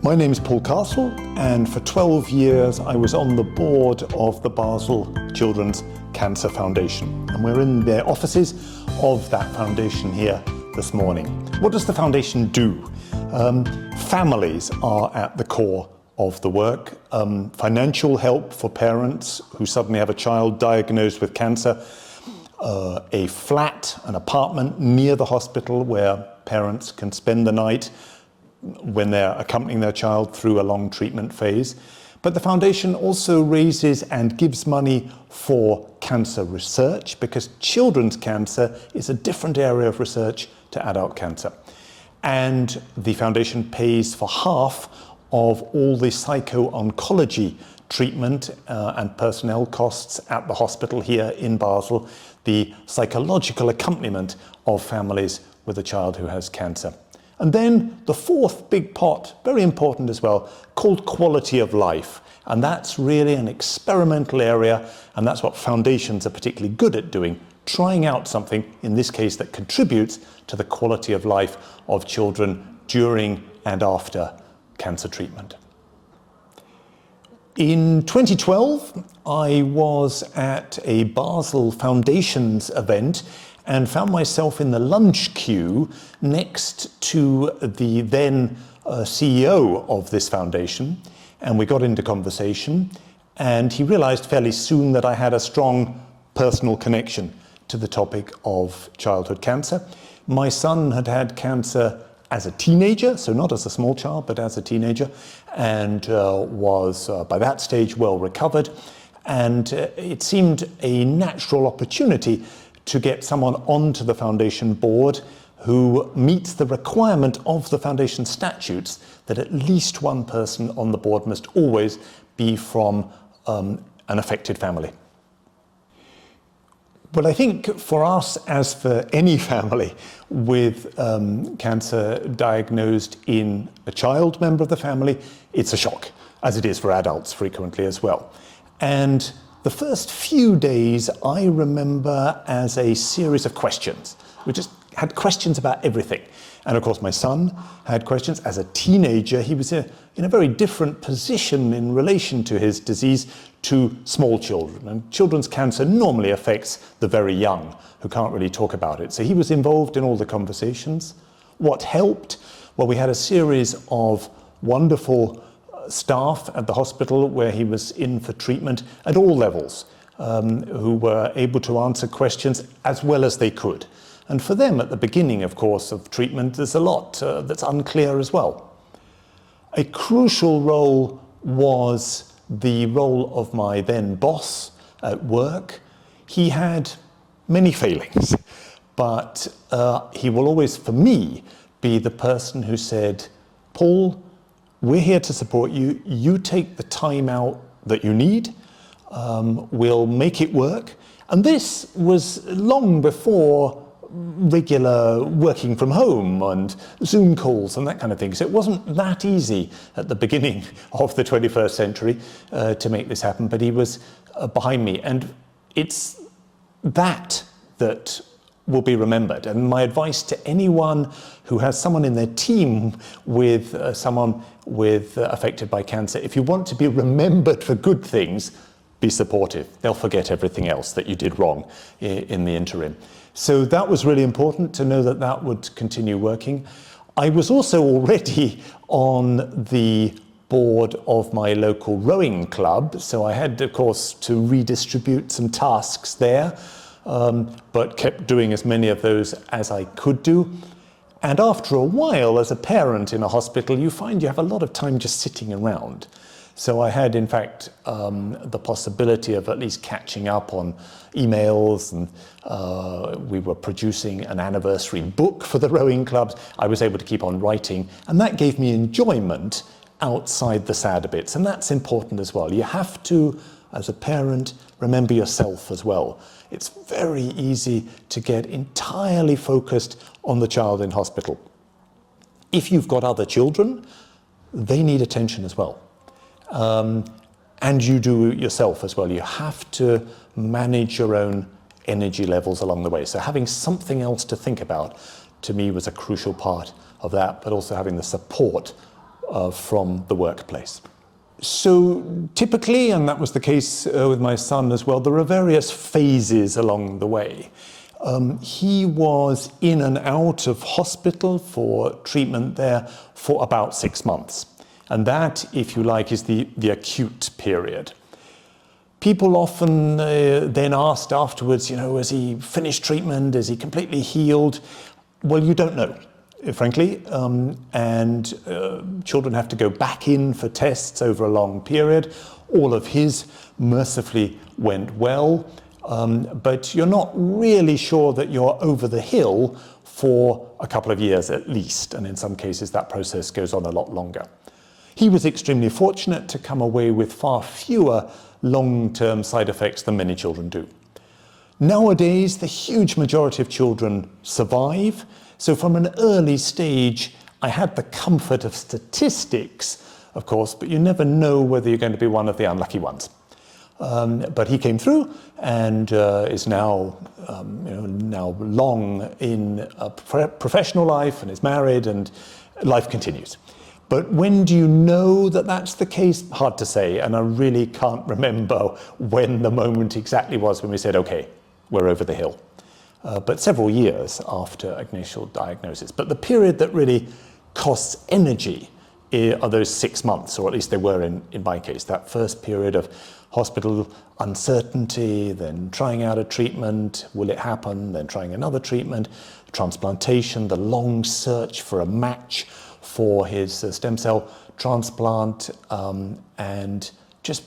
My name is Paul Castle, and for 12 years I was on the board of the Basel Children's Cancer Foundation, and we're in the offices of that foundation here this morning. What does the foundation do? Families are at the core of the work. Financial help for parents who suddenly have a child diagnosed with cancer, a flat, an apartment near the hospital where parents can spend the night when they're accompanying their child through a long treatment phase. But the foundation also raises and gives money for cancer research, because children's cancer is a different area of research to adult cancer. And the foundation pays for half of all the psycho-oncology treatment and personnel costs at the hospital here in Basel, the psychological accompaniment of families with a child who has cancer. And then the fourth big pot, very important as well, called quality of life. And that's really an experimental area, and that's what foundations are particularly good at doing, trying out something, in this case, that contributes to the quality of life of children during and after cancer treatment. In 2012, I was at a Basel Foundations event and found myself in the lunch queue next to the then CEO of this foundation, and we got into conversation, and he realized fairly soon that I had a strong personal connection to the topic of childhood cancer. My son had had cancer as a teenager, so not as a small child, but as a teenager, and was by that stage well recovered, and it seemed a natural opportunity to get someone onto the foundation board who meets the requirement of the foundation statutes that at least one person on the board must always be from an affected family. Well, I think for us, as for any family with cancer diagnosed in a child member of the family, it's a shock, as it is for adults frequently as well. And the first few days I remember as a series of questions. We just had questions about everything. And of course my son had questions. As a teenager, he was in a very different position in relation to his disease to small children. And children's cancer normally affects the very young, who can't really talk about it. So he was involved in all the conversations. What helped? Well, we had a series of wonderful staff at the hospital where he was in for treatment at all levels, who were able to answer questions as well as they could. And for them, at the beginning, of course, of treatment, there's a lot that's unclear as well. A crucial role was the role of my then boss at work. He had many failings, but he will always, for me, be the person who said, "Paul, we're here to support you. You take the time out that you need. We'll make it work." And this was long before regular working from home and Zoom calls and that kind of thing. So it wasn't that easy at the beginning of the 21st century to make this happen, but he was behind me. And it's that will be remembered. And my advice to anyone who has someone in their team with someone affected by cancer, if you want to be remembered for good things, be supportive. They'll forget everything else that you did wrong in the interim. So that was really important to know that that would continue working. I was also already on the board of my local rowing club, so I had, of course, to redistribute some tasks there, but kept doing as many of those as I could do. And after a while, as a parent in a hospital, you find you have a lot of time just sitting around. So I had, in fact, the possibility of at least catching up on emails, and we were producing an anniversary book for the rowing clubs. I was able to keep on writing, and that gave me enjoyment outside the sadder bits, and that's important as well. You have to, as a parent, remember yourself as well. It's very easy to get entirely focused on the child in hospital. If you've got other children, they need attention as well. And you do yourself as well. You have to manage your own energy levels along the way. So having something else to think about, to me, was a crucial part of that, but also having the support from the workplace. So typically, and that was the case with my son as well, there are various phases along the way. He was in and out of hospital for treatment there for about 6 months. And that, if you like, is the acute period. People often then asked afterwards, has he finished treatment? Is he completely healed? Well, you don't know, frankly. And children have to go back in for tests over a long period. All of his mercifully went well. But you're not really sure that you're over the hill for a couple of years at least. And in some cases, that process goes on a lot longer. He was extremely fortunate to come away with far fewer long-term side effects than many children do. Nowadays, the huge majority of children survive. So from an early stage, I had the comfort of statistics, of course, but you never know whether you're going to be one of the unlucky ones. But he came through and is now, now long in a professional life and is married, and life continues. But when do you know that that's the case? Hard to say, and I really can't remember when the moment exactly was when we said, okay, we're over the hill. But several years after initial diagnosis. But the period that really costs energy are those 6 months, or at least they were in my case. That first period of hospital uncertainty, then trying out a treatment, will it happen, then trying another treatment, transplantation, the long search for a match for his stem cell transplant, and just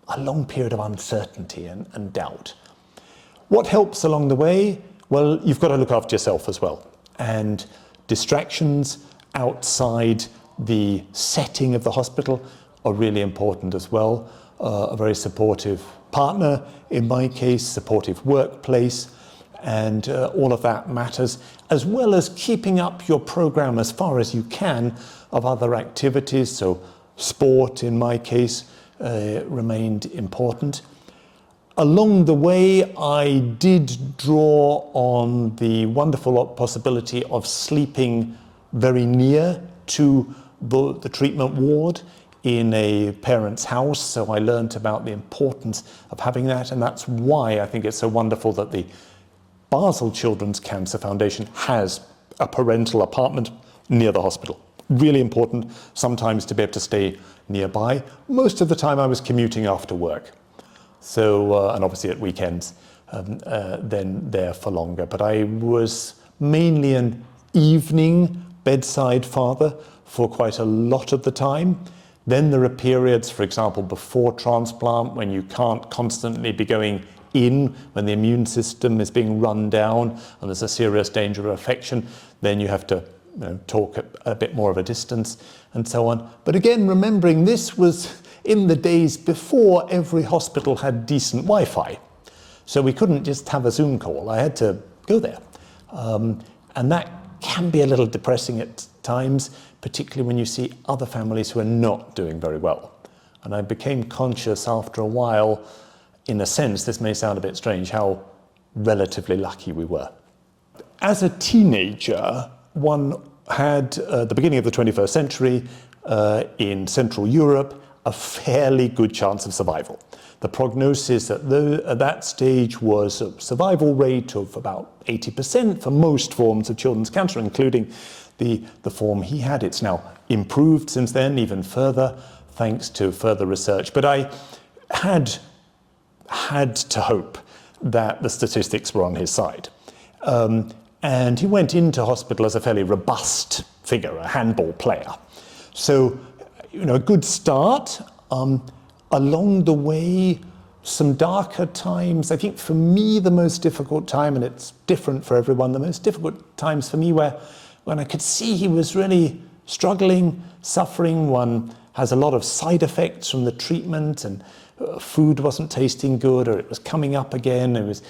a long period of uncertainty and doubt. What helps along the way? Well, you've got to look after yourself as well. And distractions outside the setting of the hospital are really important as well. A very supportive partner, in my case, supportive workplace, and all of that matters, as well as keeping up your program as far as you can of other activities. So sport, in my case, remained important. Along the way, I did draw on the wonderful possibility of sleeping very near to the treatment ward in a parent's house. So I learned about the importance of having that, and that's why I think it's so wonderful that the Basel Children's Cancer Foundation has a parental apartment near the hospital. Really important sometimes to be able to stay nearby. Most of the time I was commuting after work. So, and obviously at weekends, then there for longer. But I was mainly an evening bedside father for quite a lot of the time. Then there are periods, for example, before transplant, when you can't constantly be going in, when the immune system is being run down and there's a serious danger of infection. Then you have to talk at a bit more of a distance and so on. But again, remembering this was in the days before every hospital had decent Wi-Fi. So we couldn't just have a Zoom call. I had to go there. And that can be a little depressing at times, particularly when you see other families who are not doing very well. And I became conscious after a while, in a sense, this may sound a bit strange, how relatively lucky we were. As a teenager, one had, at the beginning of the 21st century, in Central Europe, a fairly good chance of survival. The prognosis at that stage was a survival rate of about 80% for most forms of children's cancer, including the form he had. It's now improved since then, even further, thanks to further research. But I had to hope that the statistics were on his side. And he went into hospital as a fairly robust figure, a handball player. So, a good start. Along the way, some darker times. I think for me, the most difficult time, and it's different for everyone, the most difficult times for me were when I could see he was really struggling, suffering. One has a lot of side effects from the treatment, and food wasn't tasting good, or it was coming up again, it was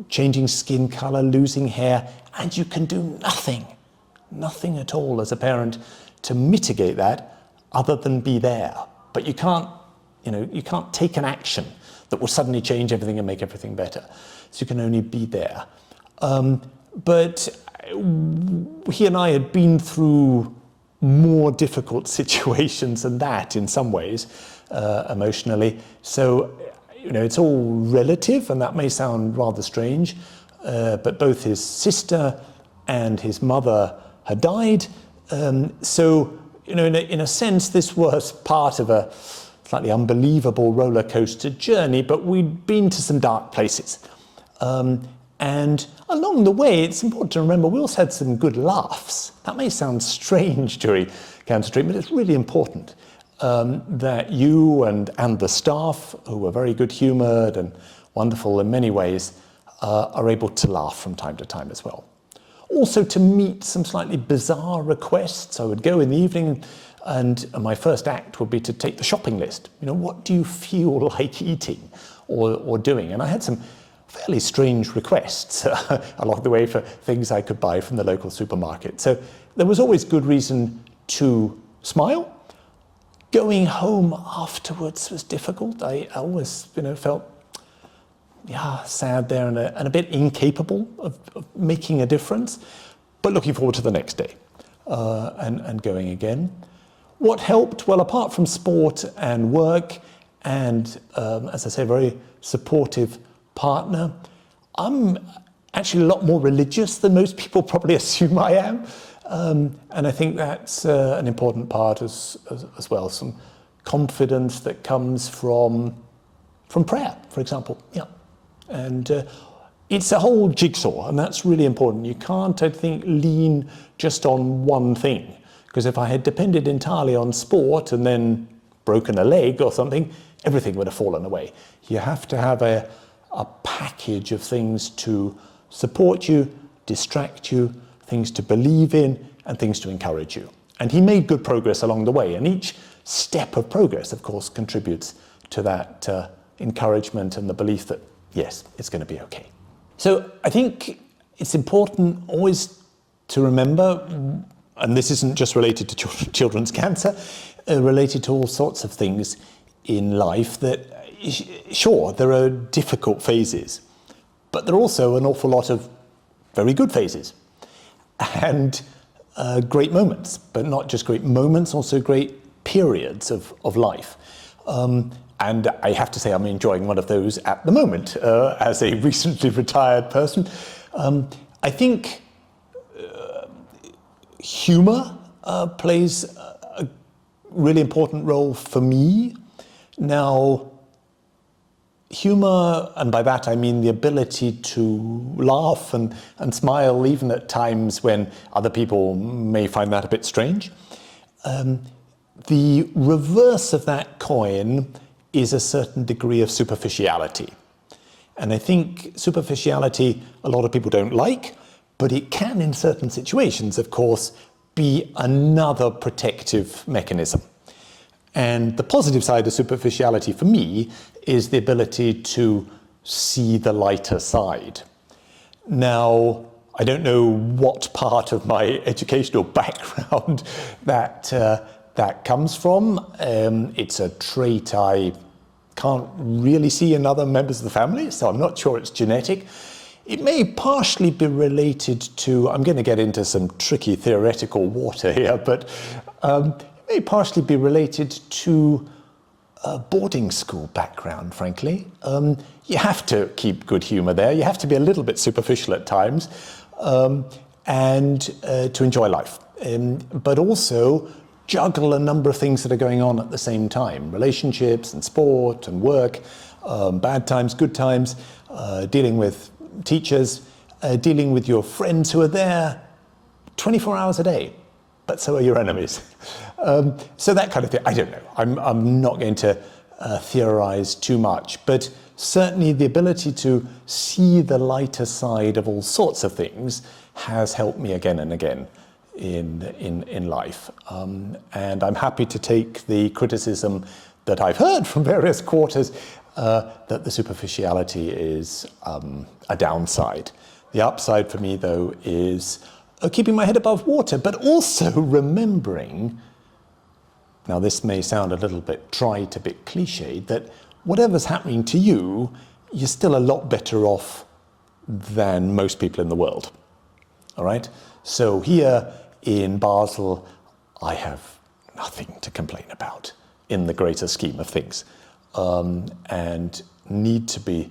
changing skin color, losing hair, and you can do nothing at all as a parent to mitigate that other than be there. But you can't take an action that will suddenly change everything and make everything better. So you can only be there. But he and I had been through more difficult situations than that in some ways, emotionally. So, it's all relative, and that may sound rather strange, but both his sister and his mother had died. So, in a sense, this was part of a slightly unbelievable roller coaster journey, but we'd been to some dark places. And along the way, it's important to remember, we also had some good laughs. That may sound strange during cancer treatment, it's really important that you and the staff, who were very good-humoured and wonderful in many ways, are able to laugh from time to time as well. Also, to meet some slightly bizarre requests. I would go in the evening and my first act would be to take the shopping list. What do you feel like eating or doing? And I had some fairly strange requests along the way for things I could buy from the local supermarket. So there was always good reason to smile. Going home afterwards was difficult. I always, felt sad there and a bit incapable of making a difference, but looking forward to the next day and going again. What helped? Well, apart from sport and work and, as I say, a very supportive partner, I'm actually a lot more religious than most people probably assume I am. And I think that's an important part as well. Some confidence that comes from prayer, for example. Yeah. And it's a whole jigsaw, and that's really important. You can't, I think, lean just on one thing. Because if I had depended entirely on sport and then broken a leg or something, everything would have fallen away. You have to have a package of things to support you, distract you, things to believe in, and things to encourage you. And he made good progress along the way, and each step of progress, of course, contributes to that encouragement and the belief that, yes, it's going to be okay. So I think it's important always to remember, and this isn't just related to children's cancer, related to all sorts of things in life, that sure, there are difficult phases, but there are also an awful lot of very good phases and great moments, but not just great moments, also great periods of life. And I have to say I'm enjoying one of those at the moment as a recently retired person. I think humour plays a really important role for me. Now, humour, and by that I mean the ability to laugh and smile even at times when other people may find that a bit strange. The reverse of that coin is a certain degree of superficiality. And I think superficiality a lot of people don't like, but it can in certain situations, of course, be another protective mechanism. And the positive side of superficiality for me is the ability to see the lighter side. Now, I don't know what part of my educational background that comes from. It's a trait I can't really see in other members of the family, so I'm not sure it's genetic. It may partially be related to, I'm going to get into some tricky theoretical water here, but it may partially be related to a boarding school background, frankly. You have to keep good humour there, you have to be a little bit superficial at times, and to enjoy life. But also juggle a number of things that are going on at the same time. Relationships and sport and work, bad times, good times, dealing with teachers, dealing with your friends who are there 24 hours a day, but so are your enemies. So that kind of thing, I don't know. I'm not going to theorize too much, but certainly the ability to see the lighter side of all sorts of things has helped me again and again in life. And I'm happy to take the criticism that I've heard from various quarters that the superficiality is a downside. The upside for me, though, is keeping my head above water, but also remembering, now this may sound a little bit trite, a bit cliched, that whatever's happening to you, you're still a lot better off than most people in the world. All right? So here in Basel, I have nothing to complain about in the greater scheme of things, and need to be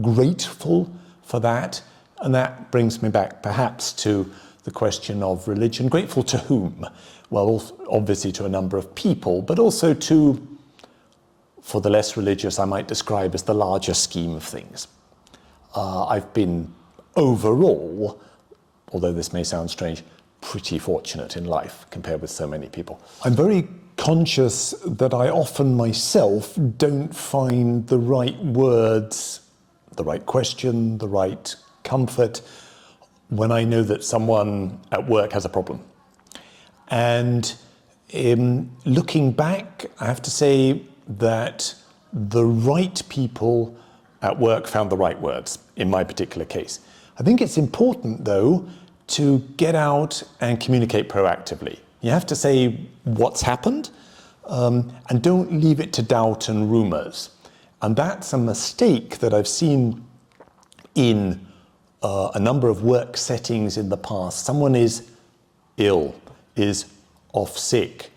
grateful for that. And that brings me back perhaps to the question of religion. Grateful to whom? Well, obviously to a number of people, but also to, for the less religious, I might describe as the larger scheme of things. I've been overall, although this may sound strange, pretty fortunate in life compared with so many people. I'm very conscious that I often myself don't find the right words, the right question, the right comfort when I know that someone at work has a problem. And looking back, I have to say that the right people at work found the right words in my particular case. I think it's important, though, to get out and communicate proactively. You have to say what's happened, and don't leave it to doubt and rumours. And that's a mistake that I've seen in a number of work settings in the past. Someone is ill, is off sick.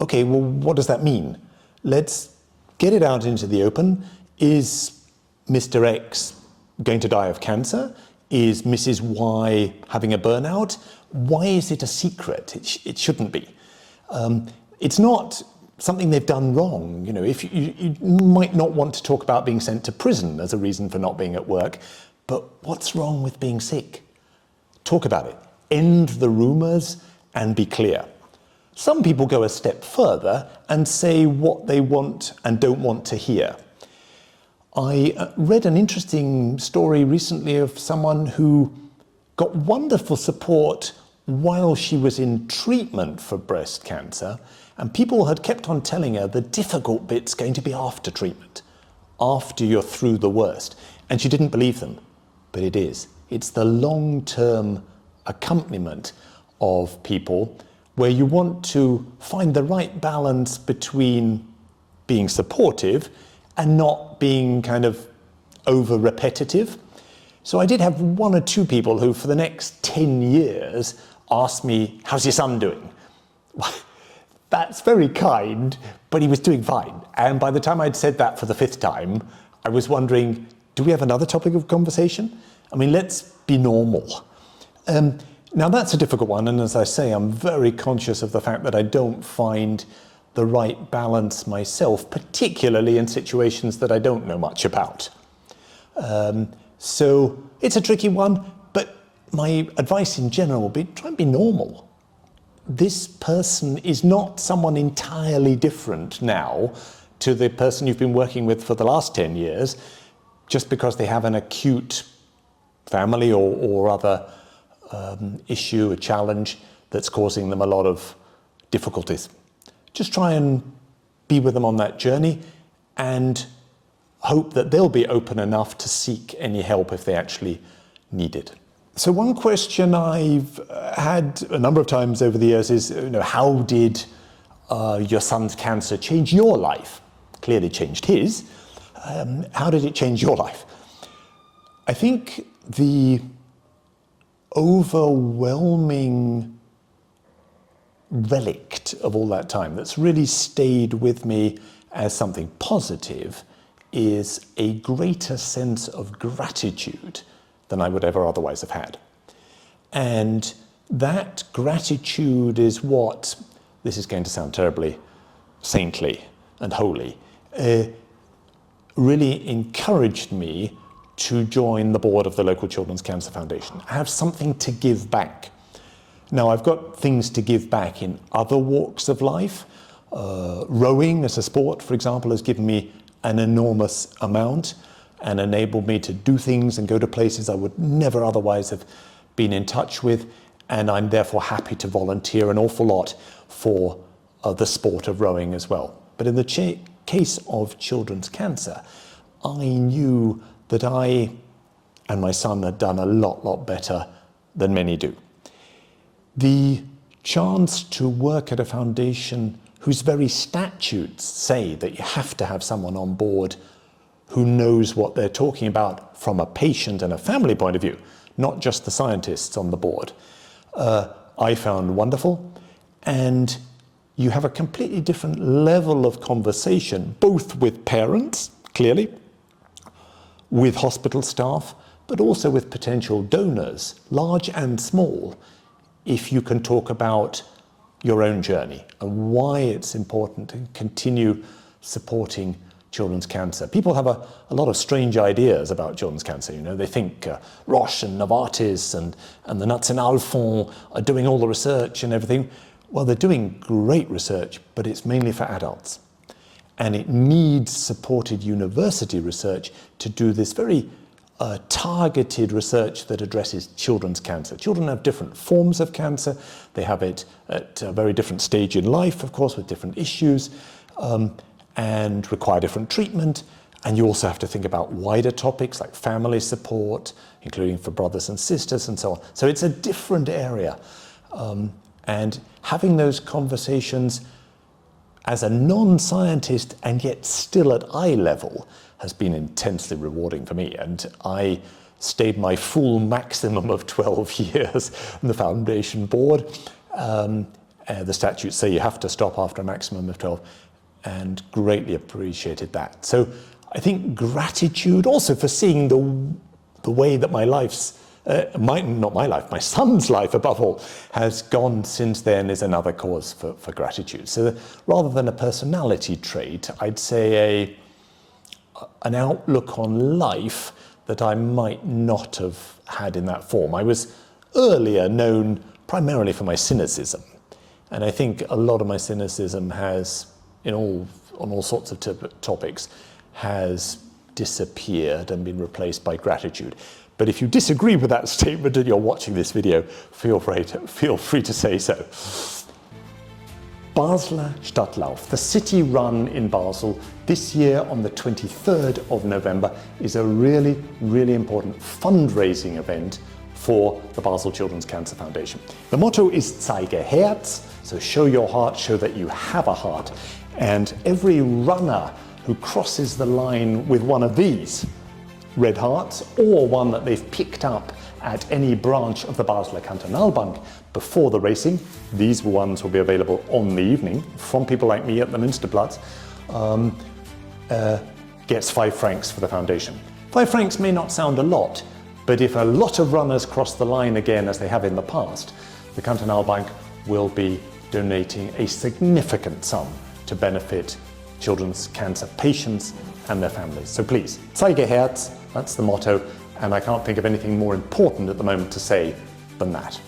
Okay, well, what does that mean? Let's get it out into the open. Is Mr. X going to die of cancer? Is Mrs. Y having a burnout? Why is it a secret? It shouldn't be. It's not something they've done wrong. You know, if you might not want to talk about being sent to prison as a reason for not being at work, but what's wrong with being sick? Talk about it. End the rumours and be clear. Some people go a step further and say what they want and don't want to hear. I read an interesting story recently of someone who got wonderful support while she was in treatment for breast cancer, and people had kept on telling her the difficult bit's going to be after treatment, after you're through the worst. And she didn't believe them, but it is. It's the long-term accompaniment of people where you want to find the right balance between being supportive and not being kind of over repetitive. So I did have one or two people who for the next 10 years asked me, how's your son doing? That's very kind, but he was doing fine. And by the time I'd said that for the 5th time, I was wondering, do we have another topic of conversation? I mean, let's be normal. Now that's a difficult one, and as I say, I'm very conscious of the fact that I don't find the right balance myself, particularly in situations that I don't know much about. So it's a tricky one, but my advice in general would be try and be normal. This person is not someone entirely different now to the person you've been working with for the last 10 years, just because they have an acute family or other issue, a challenge that's causing them a lot of difficulties. Just try and be with them on that journey and hope that they'll be open enough to seek any help if they actually need it. So one question I've had a number of times over the years is, how did your son's cancer change your life? Clearly changed his. How did it change your life? I think the overwhelming relic of all that time that's really stayed with me as something positive is a greater sense of gratitude than I would ever otherwise have had. And that gratitude is what, this is going to sound terribly saintly and holy, really encouraged me to join the board of the local Children's Cancer Foundation. I have something to give back. Now, I've got things to give back in other walks of life. Rowing as a sport, for example, has given me an enormous amount and enabled me to do things and go to places I would never otherwise have been in touch with. And I'm therefore happy to volunteer an awful lot for the sport of rowing as well. But in the case of children's cancer, I knew that I and my son had done a lot better than many do. The chance to work at a foundation whose very statutes say that you have to have someone on board who knows what they're talking about from a patient and a family point of view, not just the scientists on the board, I found wonderful. And you have a completely different level of conversation, both with parents, clearly, with hospital staff, but also with potential donors, large and small, if you can talk about your own journey and why it's important to continue supporting children's cancer. People have a lot of strange ideas about children's cancer. You know, they think Roche and Novartis and the Nationalfonds are doing all the research and everything. Well, they're doing great research, but it's mainly for adults. And it needs supported university research to do this very targeted research that addresses children's cancer. Children have different forms of cancer. They have it at a very different stage in life, of course, with different issues, and require different treatment. And you also have to think about wider topics like family support, including for brothers and sisters and so on. So it's a different area. And having those conversations as a non-scientist and yet still at eye level has been intensely rewarding for me. And I stayed my full maximum of 12 years on the foundation board. The statutes say you have to stop after a maximum of 12, and greatly appreciated that. So I think gratitude also for seeing the way that my life's, my son's life above all, has gone since then is another cause for gratitude. So rather than a personality trait, I'd say an outlook on life that I might not have had in that form. I was earlier known primarily for my cynicism. And I think a lot of my cynicism has, on all sorts of topics, has disappeared and been replaced by gratitude. But if you disagree with that statement and you're watching this video, feel free to say so. Basler Stadtlauf, the city run in Basel, this year on the 23rd of November, is a really, really important fundraising event for the Basel Children's Cancer Foundation. The motto is Zeige Herz, so show your heart, show that you have a heart. And every runner who crosses the line with one of these red hearts, or one that they've picked up at any branch of the Basler Kantonalbank before the racing, these ones will be available on the evening from people like me at the Münsterplatz, gets 5 francs for the foundation. 5 francs may not sound a lot, but if a lot of runners cross the line again as they have in the past, the Kantonalbank will be donating a significant sum to benefit children's cancer patients and their families. So please, Zeige Herz, that's the motto, and I can't think of anything more important at the moment to say than that.